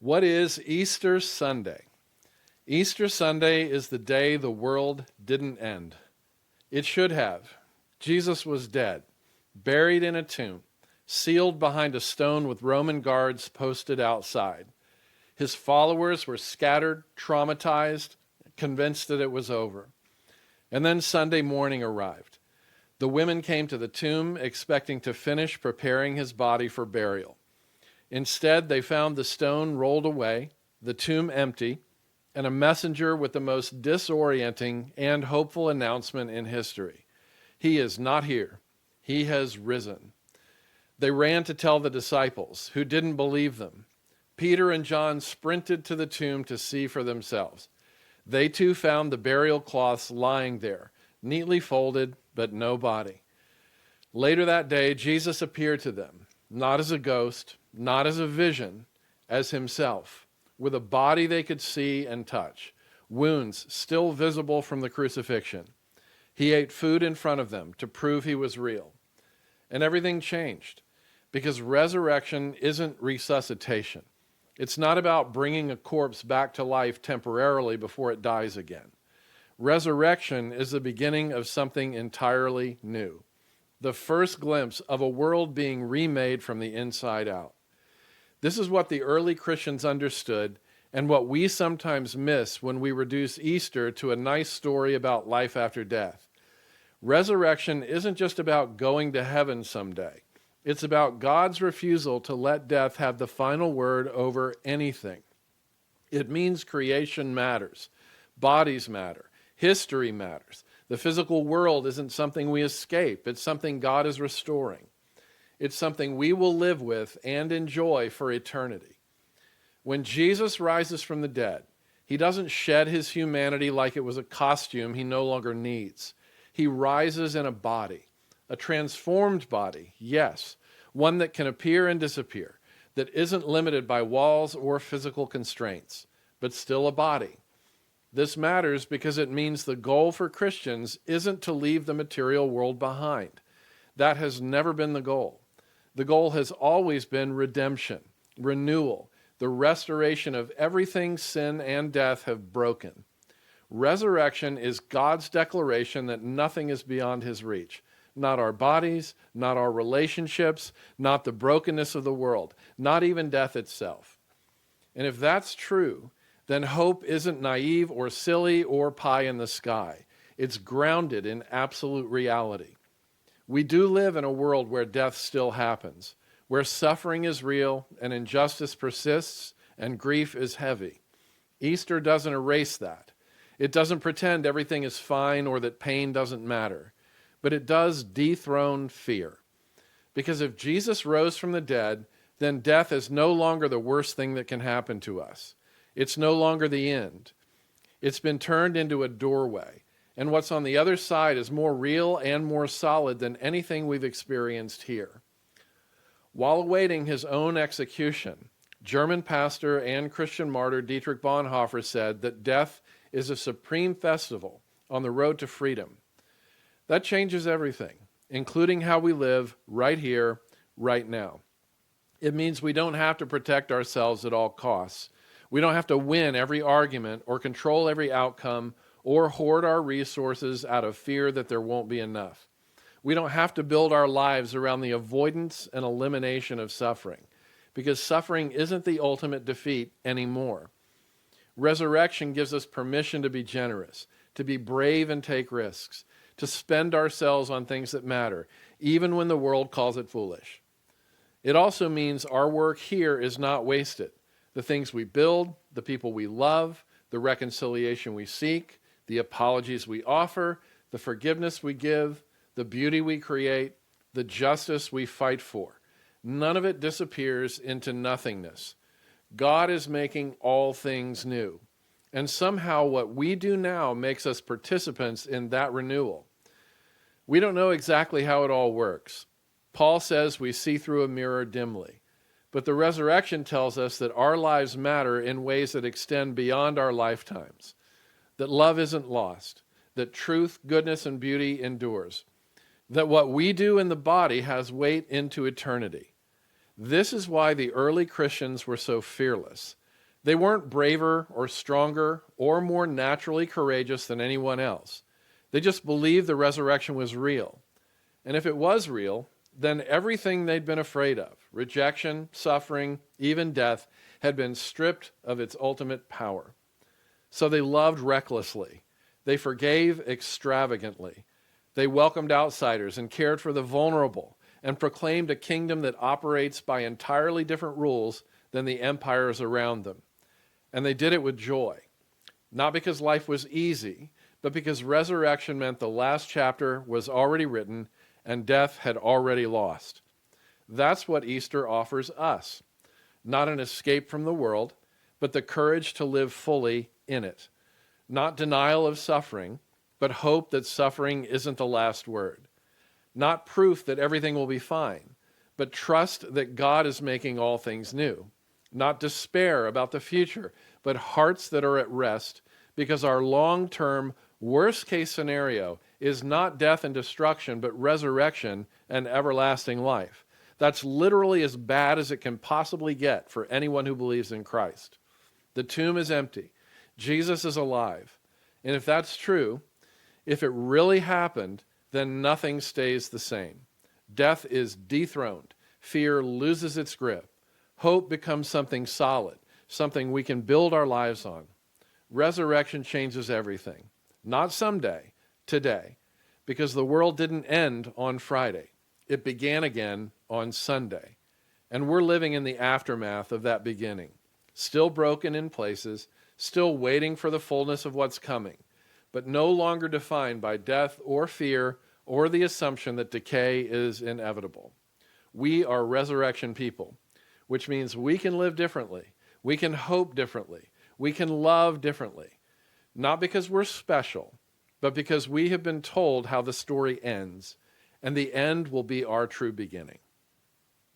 What is Easter Sunday? Easter Sunday is the day the world didn't end. It should have. Jesus was dead, buried in a tomb, sealed behind a stone with Roman guards posted outside. His followers were scattered, traumatized, convinced that it was over. And then Sunday morning arrived. The women came to the tomb expecting to finish preparing his body for burial. Instead, they found the stone rolled away, the tomb empty, and a messenger with the most disorienting and hopeful announcement in history. He is not here. He has risen. They ran to tell the disciples, who didn't believe them. Peter and John sprinted to the tomb to see for themselves. They too found the burial cloths lying there, neatly folded, but no body. Later that day, Jesus appeared to them, not as a ghost, not as a vision, as himself, with a body they could see and touch, wounds still visible from the crucifixion. He ate food in front of them to prove he was real. And everything changed, because resurrection isn't resuscitation. It's not about bringing a corpse back to life temporarily before it dies again. Resurrection is the beginning of something entirely new, the first glimpse of a world being remade from the inside out. This is what the early Christians understood and what we sometimes miss when we reduce Easter to a nice story about life after death. Resurrection isn't just about going to heaven someday. It's about God's refusal to let death have the final word over anything. It means creation matters. Bodies matter. History matters. The physical world isn't something we escape. It's something God is restoring. It's something we will live with and enjoy for eternity. When Jesus rises from the dead, he doesn't shed his humanity like it was a costume he no longer needs. He rises in a body, a transformed body, yes, one that can appear and disappear, that isn't limited by walls or physical constraints, but still a body. This matters because it means the goal for Christians isn't to leave the material world behind. That has never been the goal. The goal has always been redemption, renewal, the restoration of everything sin and death have broken. Resurrection is God's declaration that nothing is beyond his reach. Not our bodies, not our relationships, not the brokenness of the world, not even death itself. And if that's true, then hope isn't naive or silly or pie in the sky. It's grounded in absolute reality. We do live in a world where death still happens, where suffering is real and injustice persists and grief is heavy. Easter doesn't erase that. It doesn't pretend everything is fine or that pain doesn't matter, but it does dethrone fear. Because if Jesus rose from the dead, then death is no longer the worst thing that can happen to us. It's no longer the end. It's been turned into a doorway. And what's on the other side is more real and more solid than anything we've experienced here. While awaiting his own execution, German pastor and Christian martyr Dietrich Bonhoeffer said that death is a supreme festival on the road to freedom. That changes everything, including how we live right here, right now. It means we don't have to protect ourselves at all costs. We don't have to win every argument or control every outcome or hoard our resources out of fear that there won't be enough. We don't have to build our lives around the avoidance and elimination of suffering, because suffering isn't the ultimate defeat anymore. Resurrection gives us permission to be generous, to be brave and take risks, to spend ourselves on things that matter, even when the world calls it foolish. It also means our work here is not wasted. The things we build, the people we love, the reconciliation we seek, the apologies we offer, the forgiveness we give, the beauty we create, the justice we fight for. None of it disappears into nothingness. God is making all things new. And somehow what we do now makes us participants in that renewal. We don't know exactly how it all works. Paul says we see through a mirror dimly. But the resurrection tells us that our lives matter in ways that extend beyond our lifetimes. That love isn't lost, that truth, goodness, and beauty endures, that what we do in the body has weight into eternity. This is why the early Christians were so fearless. They weren't braver or stronger or more naturally courageous than anyone else. They just believed the resurrection was real. And if it was real, then everything they'd been afraid of, rejection, suffering, even death, had been stripped of its ultimate power. So they loved recklessly. They forgave extravagantly. They welcomed outsiders and cared for the vulnerable and proclaimed a kingdom that operates by entirely different rules than the empires around them. And they did it with joy, not because life was easy, but because resurrection meant the last chapter was already written and death had already lost. That's what Easter offers us. Not an escape from the world, but the courage to live fully in it. Not denial of suffering, but hope that suffering isn't the last word. Not proof that everything will be fine, but trust that God is making all things new. Not despair about the future, but hearts that are at rest because our long-term worst-case scenario is not death and destruction, but resurrection and everlasting life. That's literally as bad as it can possibly get for anyone who believes in Christ. The tomb is empty. Jesus is alive. And if that's true, if it really happened, then nothing stays the same. Death is dethroned. Fear loses its grip. Hope becomes something solid, something we can build our lives on. Resurrection changes everything. Not someday, today. Because the world didn't end on Friday. It began again on Sunday. And we're living in the aftermath of that beginning. Still broken in places, still waiting for the fullness of what's coming, but no longer defined by death or fear or the assumption that decay is inevitable. We are resurrection people, which means we can live differently. We can hope differently. We can love differently. Not because we're special, but because we have been told how the story ends, and the end will be our true beginning.